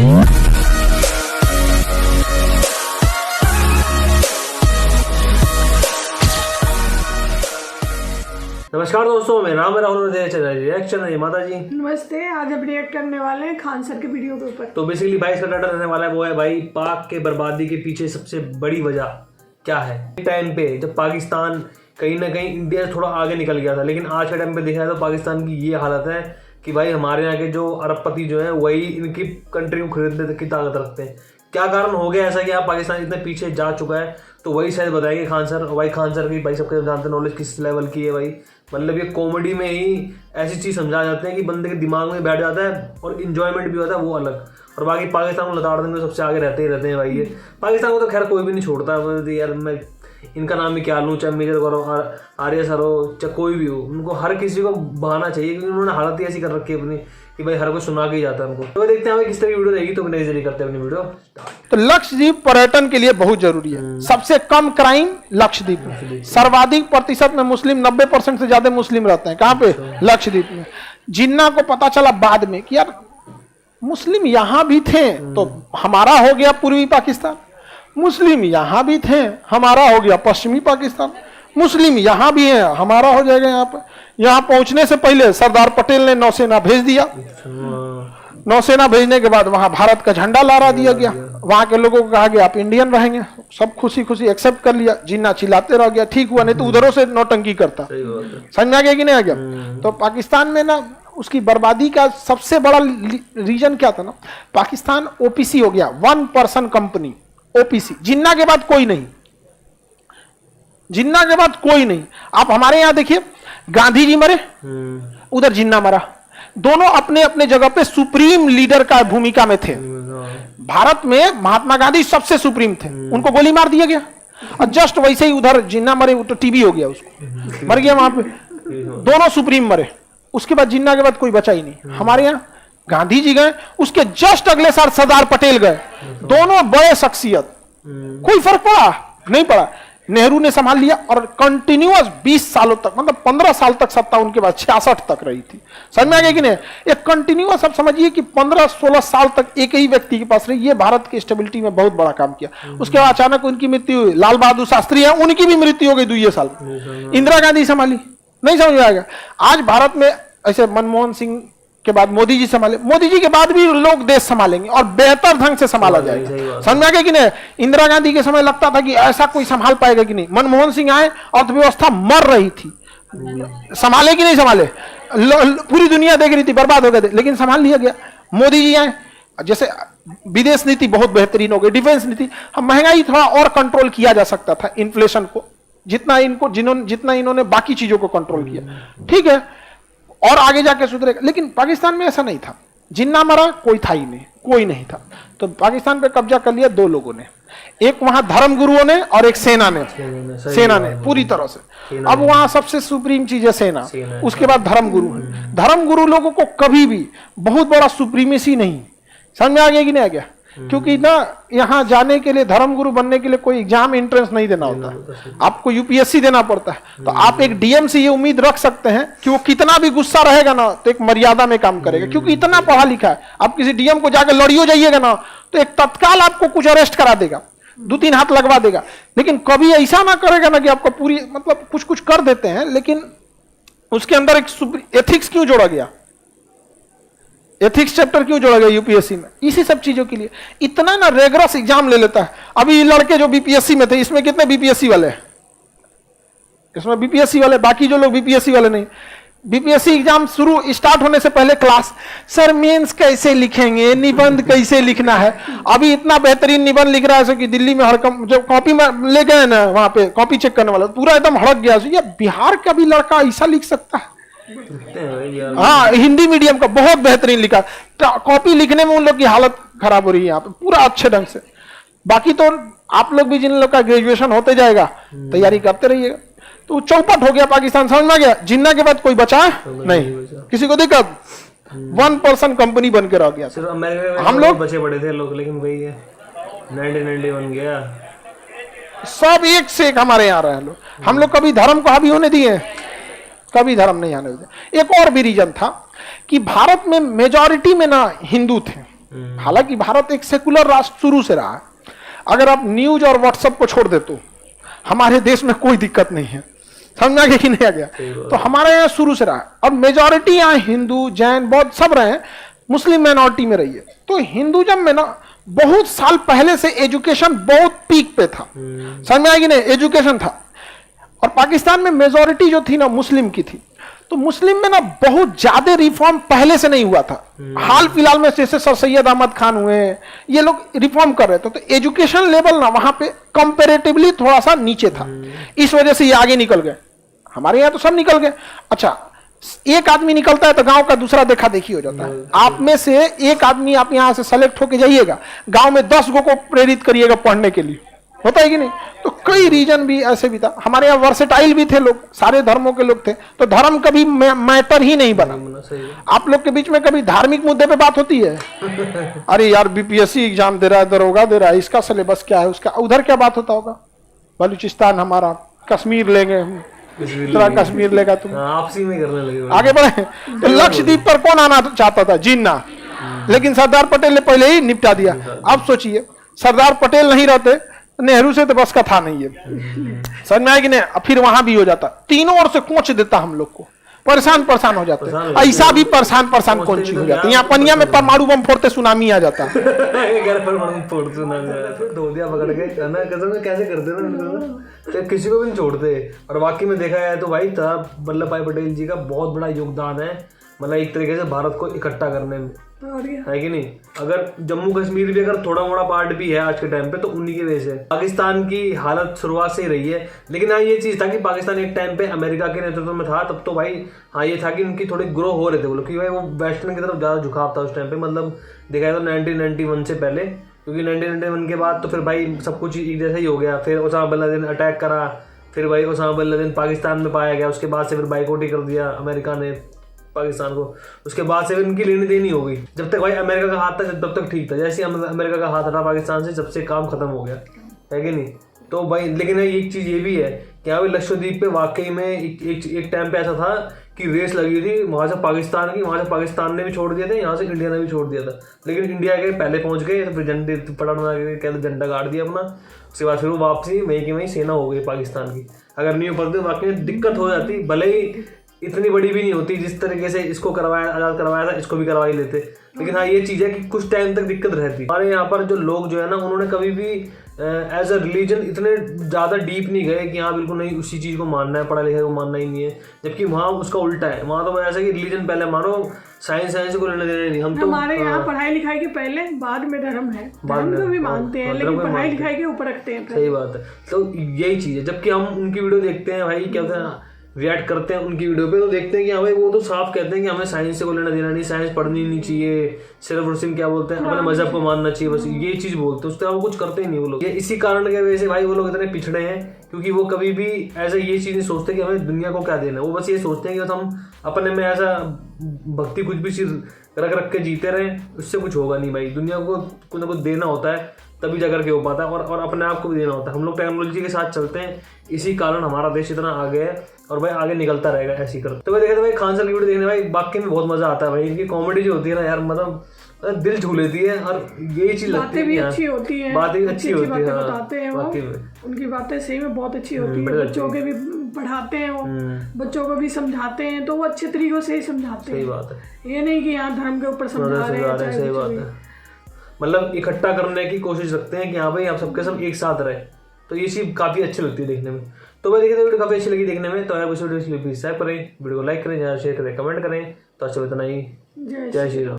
नमस्कार दोस्तों, मैं नाम राहुल रिएक्शन है माता जी। नमस्ते। आज हम रिएक्ट करने वाले हैं खान सर के वीडियो के ऊपर। तो बेसिकली भाई इसका टाइटल रहने वाला है वो है भाई पाक के बर्बादी के पीछे सबसे बड़ी वजह क्या है। टाइम पे जब पाकिस्तान कहीं ना कहीं इंडिया से थोड़ा आगे निकल गया था, लेकिन आज के टाइम पे देखा जाए तो पाकिस्तान की ये हालत है कि भाई हमारे यहाँ के जो अरबपति जो है वही इनकी कंट्री को खरीदने तक की ताकत रखते हैं। क्या कारण हो गया ऐसा कि यहाँ पाकिस्तान इतने पीछे जा चुका है, तो वही शायद बताएंगे खान सर। भाई खान सर की भाई सबके जानते नॉलेज किस लेवल की है भाई, मतलब ये कॉमेडी में ही ऐसी चीज़ समझा जाते हैं कि बंदे के दिमाग में बैठ जाता है और इन्जॉयमेंट भी होता है वो अलग। और बाकी पाकिस्तान को लताड़ने में सबसे आगे रहते ही रहते हैं भाई ये। पाकिस्तान को तो खैर कोई भी नहीं छोड़ता यार, मैं इनका नाम ही क्या लूँ, चाहे मेजर गौरव आर्य सर हो चाहे कोई भी हो, उनको हर किसी को बहाना चाहिए क्योंकि उन्होंने हालत ही ऐसी कर रखी है अपनी कि भाई हर कोई सुना के ही जाता है उनको। तो देखते हैं किस तरह की वीडियो रहेगी, तो मैंने जरिए करते हैं अपनी वीडियो। तो लक्षद्वीप पर्यटन के लिए बहुत जरूरी है। सबसे कम क्राइम लक्षद्वीप में, सर्वाधिक प्रतिशत में मुस्लिम, 90% से ज्यादा मुस्लिम रहते हैं। कहाँ पे? लक्षद्वीप में। जिन्ना को पता चला बाद में कि यार मुस्लिम यहां भी थे तो हमारा हो गया पूर्वी पाकिस्तान, मुस्लिम यहां भी थे हमारा हो गया पश्चिमी पाकिस्तान, मुस्लिम यहां भी है हमारा हो जाएगा यहाँ पर। यहाँ पहुंचने से पहले सरदार पटेल ने नौसेना भेज दिया। नौसेना भेजने के बाद वहां भारत का झंडा लहरा दिया गया। वहां के लोगों को कहा गया आप इंडियन रहेंगे, सब खुशी खुशी एक्सेप्ट कर लिया। जिन्ना चिल्लाते रह गया, ठीक हुआ, नहीं तो उधरों से नौटंकी करता। समझ में आ गया कि नहीं आ गया? तो पाकिस्तान में ना उसकी बर्बादी का सबसे बड़ा रीजन क्या था ना, पाकिस्तान ओपीसी हो गया, 1 पर्सन कंपनी ओपीसी। जिन्ना के बाद कोई नहीं, जिन्ना के बाद कोई नहीं। आप हमारे यहां देखिए, गांधी जी मरे, उधर जिन्ना मरा, दोनों अपने अपने जगह पे सुप्रीम लीडर का भूमिका में थे। भारत में महात्मा गांधी सबसे सुप्रीम थे, उनको गोली मार दिया गया। और जस्ट वैसे ही उधर जिन्ना मरे, तो टीबी हो गया, उसको मर गया वहां पे। दोनों सुप्रीम मरे, उसके बाद जिन्ना के बाद कोई बचा ही नहीं। हमारे यहाँ गांधी जी गए, उसके जस्ट अगले साल सरदार पटेल गए, दोनों बड़े शख्सियत, कोई फर्क पड़ा नहीं पड़ा। नेहरू ने संभाल लिया और कंटिन्यूअस 20 सालों तक, मतलब 15 साल तक सत्ता उनके बाद 66 तक रही थी। समझ में आ गया कि नहीं? एक कंटिन्यूअस, आप समझिए कि 15-16 साल तक एक ही व्यक्ति के पास रही। ये भारत की स्टेबिलिटी में बहुत बड़ा काम किया। उसके बाद अचानक उनकी मृत्यु हुई। लाल बहादुर शास्त्री है, उनकी भी मृत्यु हो गई 2 साल। इंदिरा गांधी संभाली, नहीं समझ में आएगा। आज भारत में ऐसे मनमोहन सिंह के बाद मोदी जी संभाले, मोदी जी के बाद भी लोग देश संभालेंगे और बेहतर ढंग से संभाला जाएगा। समझ में आ गया कि नहीं? इंदिरा गांधी के समय लगता था कि ऐसा कोई संभाल पाएगा कि नहीं। मनमोहन सिंह आए, अर्थव्यवस्था मर रही थी, संभाले कि नहीं संभाले? पूरी दुनिया देख रही थी, बर्बाद हो गए थे, लेकिन संभाल लिया गया। मोदी जी आए, जैसे विदेश नीति बहुत बेहतरीन हो गई, डिफेंस नीति, महंगाई थोड़ा और कंट्रोल किया जा सकता था, इन्फ्लेशन को जितना इन्होंने बाकी चीजों को कंट्रोल किया, ठीक है, और आगे जाके सुधरेगा। लेकिन पाकिस्तान में ऐसा नहीं था। जिन्ना मरा, कोई था ही नहीं, कोई नहीं था। तो पाकिस्तान पे कब्जा कर लिया 2 लोगों ने, एक वहां धर्मगुरुओं ने और एक सेना ने। सेना ने पूरी तरह से। अब वहां सबसे सुप्रीम चीज है सेना, उसके बाद धर्मगुरु है। धर्मगुरु लोगों को कभी भी बहुत बड़ा सुप्रीमेसी नहीं। समझ में आ गया कि नहीं आ गया? क्योंकि ना यहाँ जाने के लिए, धर्मगुरु बनने के लिए कोई एग्जाम एंट्रेंस नहीं देना होता, आपको यूपीएससी देना पड़ता है। तो आप एक डीएम से ये उम्मीद रख सकते हैं कि वो कितना भी गुस्सा रहेगा ना तो एक मर्यादा में काम करेगा, क्योंकि इतना पढ़ा लिखा है। आप किसी डीएम को जाकर लड़ियो जाइएगा ना तो एक तत्काल आपको कुछ अरेस्ट करा देगा, 2-3 हाथ लगवा देगा। लेकिन कभी ऐसा ना करेगा ना कि आपको पूरी, मतलब कुछ कर देते हैं, लेकिन उसके अंदर एक एथिक्स क्यों जोड़ा गया, एथिक्स चैप्टर क्यों जोड़ा गया यूपीएससी में? इसी सब चीजों के लिए इतना ना रेगरस एग्जाम ले लेता है। अभी लड़के जो बीपीएससी में थे, इसमें कितने बीपीएससी वाले हैं? इसमें बीपीएससी वाले, बाकी जो लोग बीपीएससी वाले नहीं। बीपीएससी एग्जाम स्टार्ट होने से पहले क्लास, सर मेंस कैसे लिखेंगे, निबंध कैसे लिखना है। अभी इतना बेहतरीन निबंध लिख रहा है कि दिल्ली में जो कॉपी में ले गए ना, वहां पे कॉपी चेक करने वाला पूरा एकदम हड़क गया। ये बिहार का भी लड़का ऐसा लिख सकता है? हाँ, हिंदी मीडियम का बहुत बेहतरीन लिखा। कॉपी लिखने में उन लोग की हालत खराब हो रही है यहाँ पे पूरा अच्छे ढंग से। बाकी तो आप लोग भी, जिन लोग का ग्रेजुएशन होते जाएगा, तैयारी करते रहिएगा। तो चौपट हो गया पाकिस्तान, समझ में गया? जिन्ना के बाद कोई बचा नहीं, किसी को दिक्कत। 1 पर्सन कंपनी बन के रह गया। हम लोग बचे बड़े थे लोग, लेकिन वही है 1990 बन गया। सब एक से एक हमारे यहाँ रहे लोग। हम लोग कभी धर्म को हावी होने दिए? कभी धर्म नहीं आने दिए। एक और भी रीजन था कि भारत में मेजॉरिटी में ना हिंदू थे, हालांकि भारत एक सेकुलर राष्ट्र शुरू से रहा है। अगर आप न्यूज और व्हाट्सएप को छोड़ दे तो हमारे देश में कोई दिक्कत नहीं है, समझा कि नहीं आ गया। तो हमारे यहाँ शुरू से रहा है और मेजॉरिटी यहाँ हिंदू जैन बौद्ध सब रहे हैं, मुस्लिम माइनॉरिटी में रही है। तो हिंदुइज्म में ना बहुत साल पहले से एजुकेशन बहुत पीक पे था, समझ में आएगी नहीं, एजुकेशन था। और पाकिस्तान में मेजॉरिटी जो थी ना मुस्लिम की थी, तो मुस्लिम में ना बहुत ज्यादा रिफॉर्म पहले से नहीं हुआ था। हाल फिलहाल में जैसे सर सैयद अहमद खान हुए, ये लोग रिफॉर्म कर रहे थे, तो एजुकेशन लेवल ना वहां पे कंपैरेटिवली थोड़ा सा नीचे था, इस वजह से ये आगे निकल गए। हमारे यहाँ तो सब निकल गए। अच्छा, एक आदमी निकलता है तो गांव का दूसरा देखा देखी हो जाता है। आप में से एक आदमी आप यहां से सेलेक्ट होके जाइएगा, गांव में 10 गो को प्रेरित करिएगा पढ़ने के लिए, होता है कि नहीं। तो कई रीजन भी ऐसे भी था। हमारे यहाँ वर्सेटाइल भी थे लोग, सारे धर्मों के लोग थे, तो धर्म कभी मैटर ही नहीं बना। आप लोग के बीच में कभी धार्मिक मुद्दे पे बात होती है? अरे यार बीपीएससी एग्जाम दे रहा है, दरोगा दे रहा है, इसका सिलेबस क्या है, उसका उधर क्या बात होता होगा? बलूचिस्तान हमारा, कश्मीर लेंगे, दूसरा कश्मीर लेगा, तुम आपसी में करने लगे, आगे बढ़े। तो लक्षद्वीप पर कौन आना चाहता था? जिन्ना। लेकिन सरदार पटेल ने पहले ही निपटा दिया। अब सोचिए, सरदार पटेल नहीं रहते, नेहरू से तो बस का था नहीं है, समझ में आया कि नहीं। फिर वहां भी हो जाता, तीनों ओर से कोच देता हम लोग को, परेशान हो जाते हैं। ऐसा भी परेशान कोच हो जाते हैं। यहाँ पनिया में परमाणु बम फोड़ते सुनामी आ जाता है। कैसे करते ना, किसी को भी नहीं छोड़ते। और वाकई में देखा जाए तो भाई वल्लभ भाई पटेल जी का बहुत बड़ा योगदान है, मतलब एक तरीके से भारत को इकट्ठा करने में, है कि नहीं। अगर जम्मू कश्मीर भी अगर थोड़ा मोड़ा पार्ट भी है आज के टाइम पे, तो उन्हीं की वजह से पाकिस्तान की हालत शुरुआत से ही रही है। लेकिन हाँ ये चीज था कि पाकिस्तान एक टाइम पे अमेरिका के नेतृत्व में था, तब तो भाई हाँ ये था कि उनकी थोड़ी ग्रो हो रहे थे वो लोग, क्योंकि भाई वो वेस्टर्न की तरफ ज्यादा झुकाव था उस टाइम पे। मतलब देखा जाए तो 1991 से पहले, क्योंकि 1991 के बाद तो फिर भाई सब कुछ एक जैसा ही हो गया। फिर ओसामा बिन लादेन अटैक करा, फिर भाई ओसामा बिन लादेन पाकिस्तान में पाया गया, उसके बाद से फिर बाइकआउट ही कर दिया अमेरिका ने पाकिस्तान को। उसके बाद से इनकी लेनी देनी हो गई। जब तक भाई अमेरिका का हाथ था तब तक ठीक था, जैसे अमेरिका का हाथ हटा पाकिस्तान से, जब से काम खत्म हो गया, है कि नहीं। तो भाई लेकिन एक चीज ये भी है कि यहाँ पे लक्षद्वीप पे वाकई में एक टाइम पे ऐसा था कि रेस लगी थी वहां से पाकिस्तान की, वहां से पाकिस्तान ने भी छोड़ दिया था, यहाँ से इंडिया ने भी छोड़ दिया था। लेकिन इंडिया के पहले पहुंच गए, तो फिर झंडे पलट बना के कहते झंडा गाड़ दिया अपना। उसके बाद फिर वो वापसी वहीं की वहीं सेना हो गई पाकिस्तान की। अगर नहीं हो पाते वाकई में दिक्कत हो जाती, भले ही इतनी बड़ी भी नहीं होती। जिस तरीके से इसको करवाया, आजाद करवाया था, इसको भी करवा ही लेते। लेकिन हाँ ये चीज है कि कुछ टाइम तक दिक्कत रहती। हमारे यहाँ पर जो लोग जो है ना, उन्होंने कभी भी एज अ रिलीजन इतने ज्यादा डीप नहीं गए कि हाँ बिल्कुल नहीं उसी चीज को मानना है, पढ़ा लिखा को मानना ही नहीं है। जबकि वहाँ उसका उल्टा है, वहाँ तो ऐसा कि रिलीजन पहले मानो, साइंस को लेने देने नहीं। हम तो हमारे यहाँ पढ़ाई लिखाई के पहले बाद में धर्म है, धर्म को भी मानते हैं, लेकिन पढ़ाई लिखाई के ऊपर रखते हैं। सही बात है। तो यही चीज है। जबकि हम उनकी वीडियो देखते हैं भाई, क्या होता है, रिएक्ट करते हैं उनकी वीडियो पे, तो देखते हैं कि हाँ भाई वो तो साफ कहते हैं कि हमें साइंस से को लेना देना नहीं, साइंस पढ़नी नहीं चाहिए, सिर्फ और सिर्फ क्या बोलते हैं अपने मजहब को मानना चाहिए, बस ये चीज बोलते हैं। उसके वो कुछ करते ही नहीं वो लोग। ये इसी कारण की वजह से भाई वो लोग इतने पिछड़े हैं, क्योंकि वो कभी भी ऐसा ये चीज नहीं सोचते कि हमें दुनिया को क्या देना है। वो बस ये सोचते हैं कि बस हम अपने में ऐसा भक्ति कुछ भी चीज रख के जीते रहे, उससे कुछ होगा नहीं भाई। दुनिया को कुछ ना कुछ देना होता है, तभी जाकर के हो पाता है, और अपने आप को भी देना होता है। हम लोग टेक्नोलॉजी के साथ चलते हैं, इसी कारण हमारा देश इतना आगे है, और भाई आगे निकलता रहेगा ऐसी कर। तो भाई देखे तो भाई खान सर की वीडियो देखने भाई बाकी में बहुत मजा आता है भाई। इनकी कॉमेडी जो होती है ना यार, मतलब दिल छू लेती है, और यही चीज लगती है। बातें भी अच्छी होती हैं, बातें भी अच्छी होती है, बताते हैं वो, उनकी बातें सही में बहुत अच्छी होती है। बच्चों के भी पढ़ाते हैं वो, बच्चों को भी समझाते हैं, तो वो अच्छे तरीकों से ही समझाते हैं। सही बात है, ये नहीं कि यहाँ धर्म के ऊपर समझा रहे हैं। सही बात है, मतलब इकट्ठा करने की कोशिश रखते हैं कि हाँ भाई आप सबके सब एक साथ रहे। तो ये चीज काफी अच्छी लगती है देखने में। तो भाई देखिए वीडियो काफी अच्छी लगी देखने में। तो अगर कुछ वीडियो प्लीज शेयर करें, वीडियो को लाइक करें, ज़्यादा शेयर करें, कमेंट करें। तो अच्छा इतना ही, जय श्री राम।